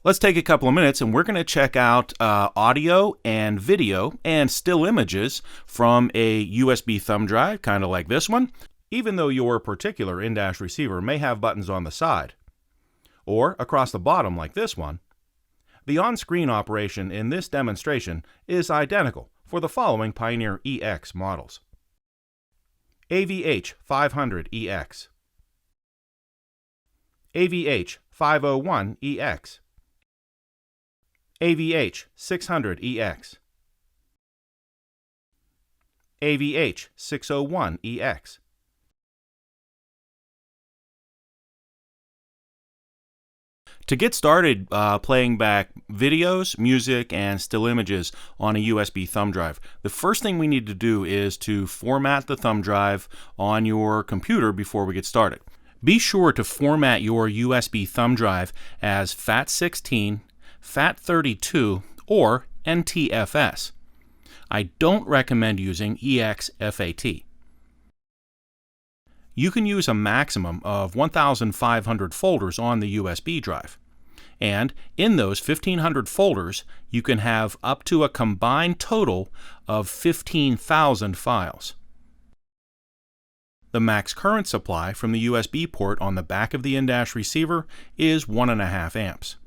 Let's take a couple of minutes and we're going to check out audio and video and still images from a USB thumb drive, kind of like this one, even though your particular in-dash receiver may have buttons on the side, or across the bottom like this one. The on-screen operation in this demonstration is identical for the following Pioneer EX models: AVH-500EX, AVH-501EX, AVH-600EX, AVH-601EX. To get started playing back videos, music, and still images on a USB thumb drive, the first thing we need to do is to format the thumb drive on your computer before we get started. Be sure to format your USB thumb drive as FAT16, FAT32, or NTFS. I don't recommend using EXFAT. You can use a maximum of 1,500 folders on the USB drive. And in those 1,500 folders, you can have up to a combined total of 15,000 files. The max current supply from the USB port on the back of the in-dash receiver is 1.5 amps.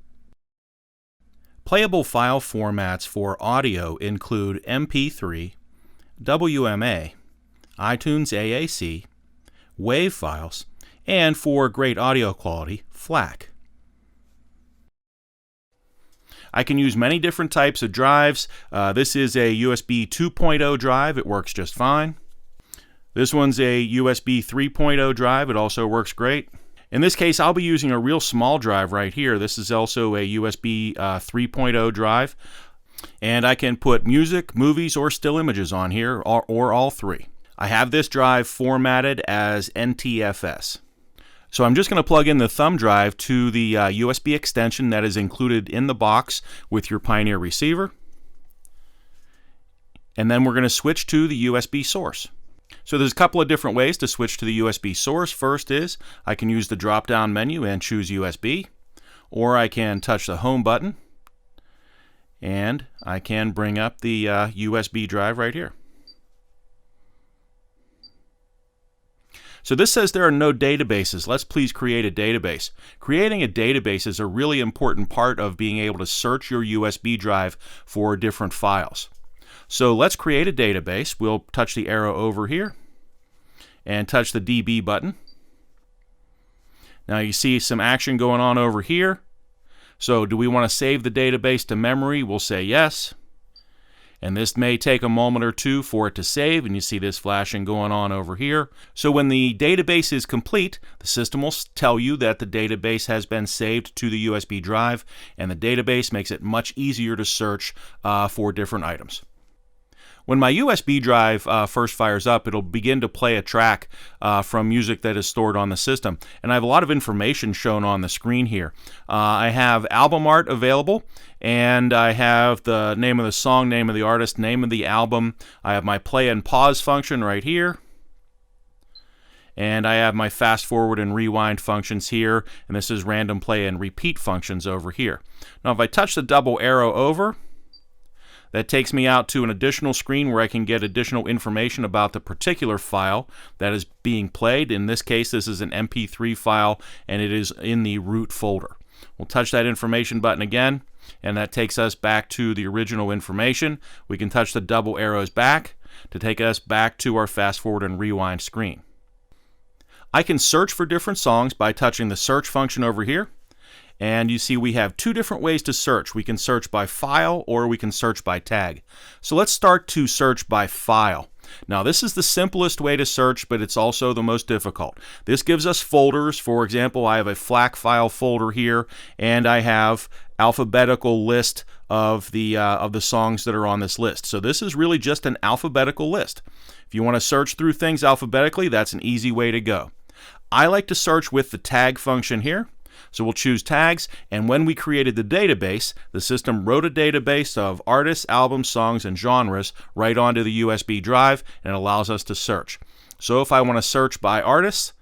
Playable file formats for audio include MP3, WMA, iTunes AAC, WAV files, and for great audio quality, FLAC. I can use many different types of drives. This is a USB 2.0 drive. It works just fine. This one's a USB 3.0 drive. It also works great. In this case, I'll be using a real small drive right here. This is also a USB 3.0 drive. And I can put music, movies, or still images on here, or all three. I have this drive formatted as NTFS. So I'm just going to plug in the thumb drive to the USB extension that is included in the box with your Pioneer receiver. And then we're going to switch to the USB source. So there's a couple of different ways to switch to the USB source. First is I can use the drop-down menu and choose USB, or I can touch the home button and I can bring up the USB drive right here. So this says there are no databases. Let's please create a database. Creating a database is a really important part of being able to search your USB drive for different files. So let's create a database. We'll touch the arrow over here and touch the DB button. Now you see some action going on over here. So do we want to save the database to memory? We'll say yes. And this may take a moment or two for it to save, and you see this flashing going on over here. So when the database is complete, the system will tell you that the database has been saved to the USB drive, and the database makes it much easier to search for different items. When my USB drive first fires up, it'll begin to play a track from music that is stored on the system. And I have a lot of information shown on the screen here. I have album art available, and I have the name of the song, name of the artist, name of the album. I have my play and pause function right here. And I have my fast forward and rewind functions here. And this is random play and repeat functions over here. Now if I touch the double arrow over, that takes me out to an additional screen where I can get additional information about the particular file that is being played. In this case, this is an MP3 file, and it is in the root folder. We'll touch that information button again, and that takes us back to the original information. We can touch the double arrows back to take us back to our fast forward and rewind screen. I can search for different songs by touching the search function over here. And you see we have two different ways to search. We can search by file or we can search by tag. So let's start to search by file. Now this is the simplest way to search, but it's also the most difficult. This gives us folders. For example, I have a FLAC file folder here, and I have alphabetical list of the songs that are on this list. So this is really just an alphabetical list. If you want to search through things alphabetically, that's an easy way to go. I like to search with the tag function here. So we'll choose tags, and when we created the database, the system wrote a database of artists, albums, songs, and genres right onto the USB drive, and it allows us to search. So if I want to search by artists,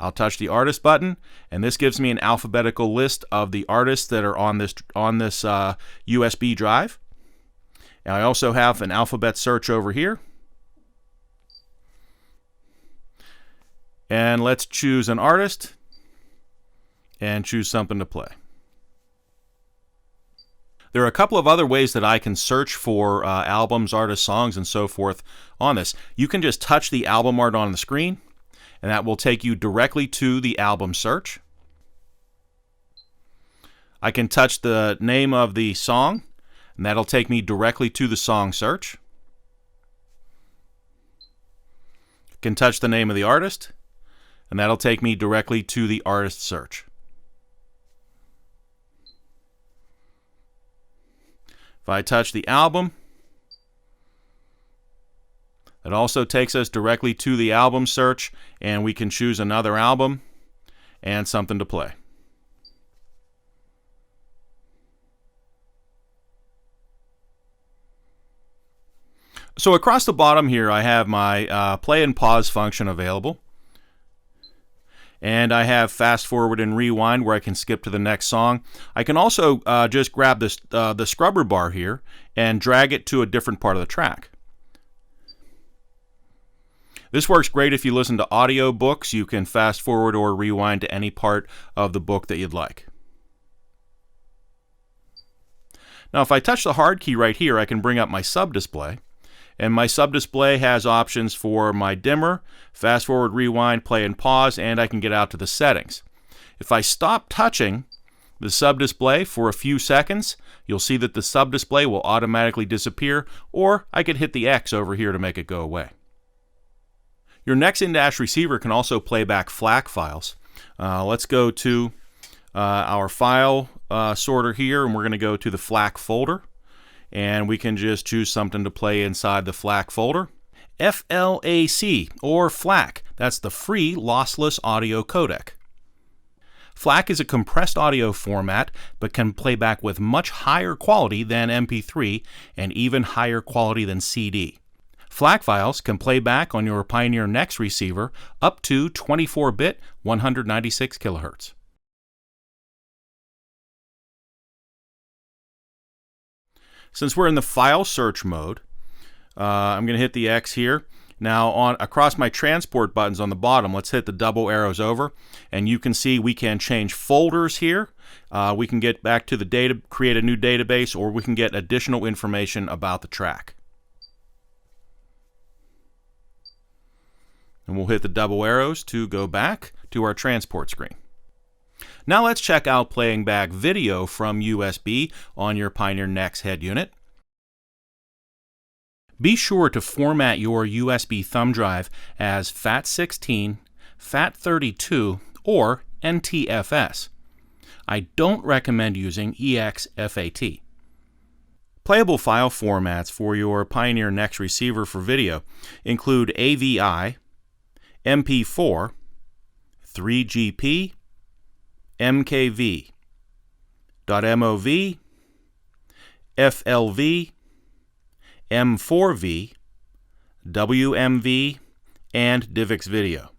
I'll touch the artist button, and this gives me an alphabetical list of the artists that are on this USB drive. And I also have an alphabet search over here. And let's choose an artist and choose something to play. There are a couple of other ways that I can search for albums, artists, songs, and so forth on this. You can just touch the album art on the screen, and that will take you directly to the album search. I can touch the name of the song, and that'll take me directly to the song search. I can touch the name of the artist, and that'll take me directly to the artist search. If I touch the album, it also takes us directly to the album search, and we can choose another album and something to play. So across the bottom here, I have my play and pause function available. And I have fast forward and rewind where I can skip to the next song. I can also just grab this, the scrubber bar here and drag it to a different part of the track. This works great if you listen to audio books. You can fast forward or rewind to any part of the book that you'd like. Now if I touch the hard key right here, I can bring up my sub-display. And my sub-display has options for my dimmer, fast forward, rewind, play and pause, and I can get out to the settings. If I stop touching the sub-display for a few seconds, you'll see that the sub-display will automatically disappear, or I could hit the X over here to make it go away. Your next in-dash receiver can also play back FLAC files. Let's go to our file sorter here, and we're going to go to the FLAC folder. And we can just choose something to play inside the FLAC folder. FLAC, or FLAC, that's the Free Lossless Audio Codec. FLAC is a compressed audio format, but can play back with much higher quality than MP3 and even higher quality than CD. FLAC files can play back on your Pioneer Next receiver up to 24-bit 196 kHz. Since we're in the file search mode, I'm going to hit the X here. Now across my transport buttons on the bottom, let's hit the double arrows over, and you can see we can change folders here. We can get back to the data, create a new database, or we can get additional information about the track. And we'll hit the double arrows to go back to our transport screen. Now let's check out playing back video from USB on your Pioneer Next head unit. Be sure to format your USB thumb drive as FAT16, FAT32, or NTFS. I don't recommend using EXFAT. Playable file formats for your Pioneer Next receiver for video include AVI, MP4, 3GP, MKV, .mov, FLV, M4V, WMV, and DivX Video.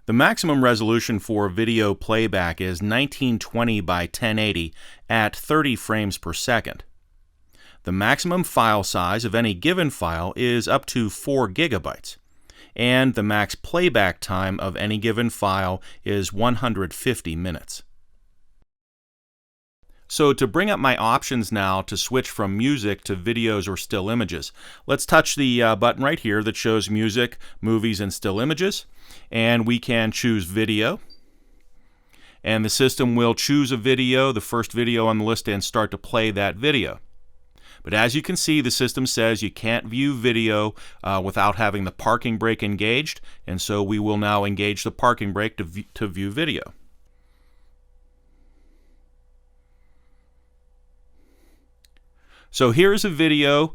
The maximum resolution for video playback is 1920 by 1080 at 30 frames per second. The maximum file size of any given file is up to 4 gigabytes, and the max playback time of any given file is 150 minutes. So to bring up my options now to switch from music to videos or still images, let's touch the button right here that shows music, movies, and still images, and we can choose video. And the system will choose a video, the first video on the list, and start to play that video. But as you can see, the system says you can't view video without having the parking brake engaged, and so we will now engage the parking brake to view video. So here's a video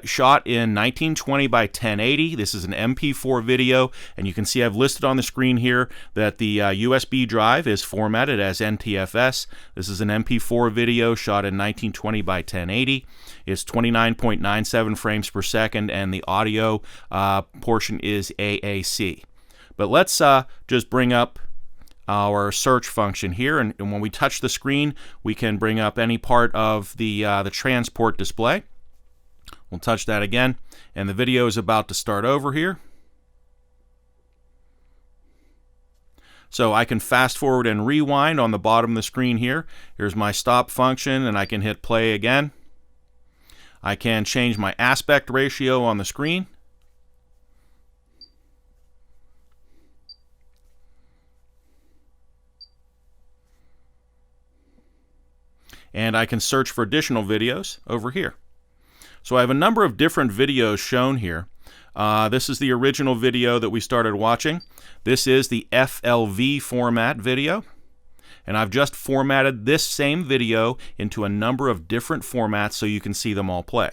shot in 1920 by 1080. This is an MP4 video, and you can see I've listed on the screen here that the USB drive is formatted as NTFS. This is an MP4 video shot in 1920 by 1080. It's 29.97 frames per second, and the audio portion is AAC. But let's just bring up our search function here, and when we touch the screen, we can bring up any part of the transport display. We'll touch that again, and the video is about to start over here. So I can fast forward and rewind on the bottom of the screen here. Here's my stop function, and I can hit play again. I can change my aspect ratio on the screen. And I can search for additional videos over here. So I have a number of different videos shown here. This is the original video that we started watching. This is the FLV format video. And I've just formatted this same video into a number of different formats so you can see them all play.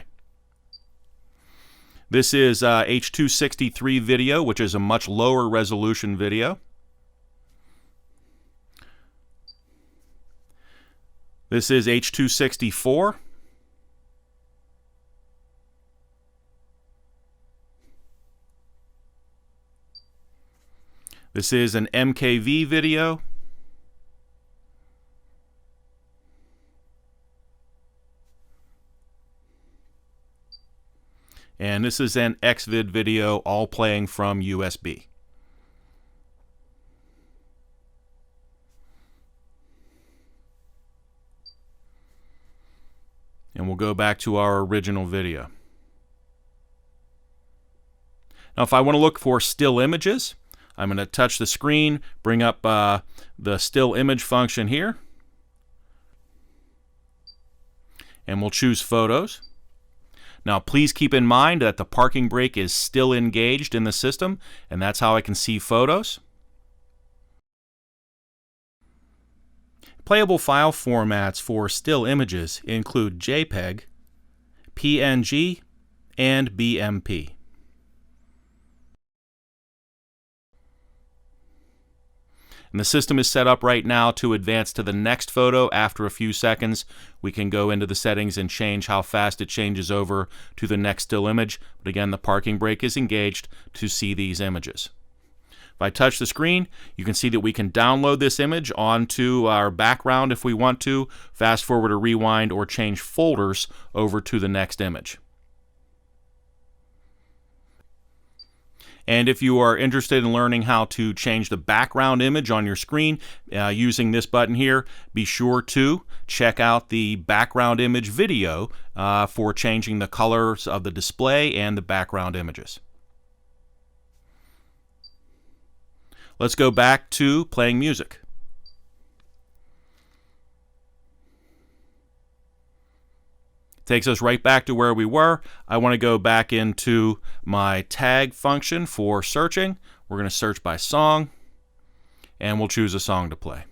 This is H.263 video, which is a much lower resolution video. This is H.264. This is an MKV video. And this is an XVID video, all playing from USB. And we'll go back to our original video. Now, if I want to look for still images, I'm going to touch the screen, bring up the still image function here, and we'll choose photos. Now, please keep in mind that the parking brake is still engaged in the system, and that's how I can see photos. Playable file formats for still images include JPEG, PNG, and BMP. And the system is set up right now to advance to the next photo after a few seconds. We can go into the settings and change how fast it changes over to the next still image. But again, the parking brake is engaged to see these images. If I touch the screen, you can see that we can download this image onto our background if we want to, fast forward or rewind, or change folders over to the next image. And if you are interested in learning how to change the background image on your screen using this button here, be sure to check out the background image video for changing the colors of the display and the background images. Let's go back to playing music. Takes us right back to where we were. I want to go back into my tag function for searching. We're going to search by song, and we'll choose a song to play.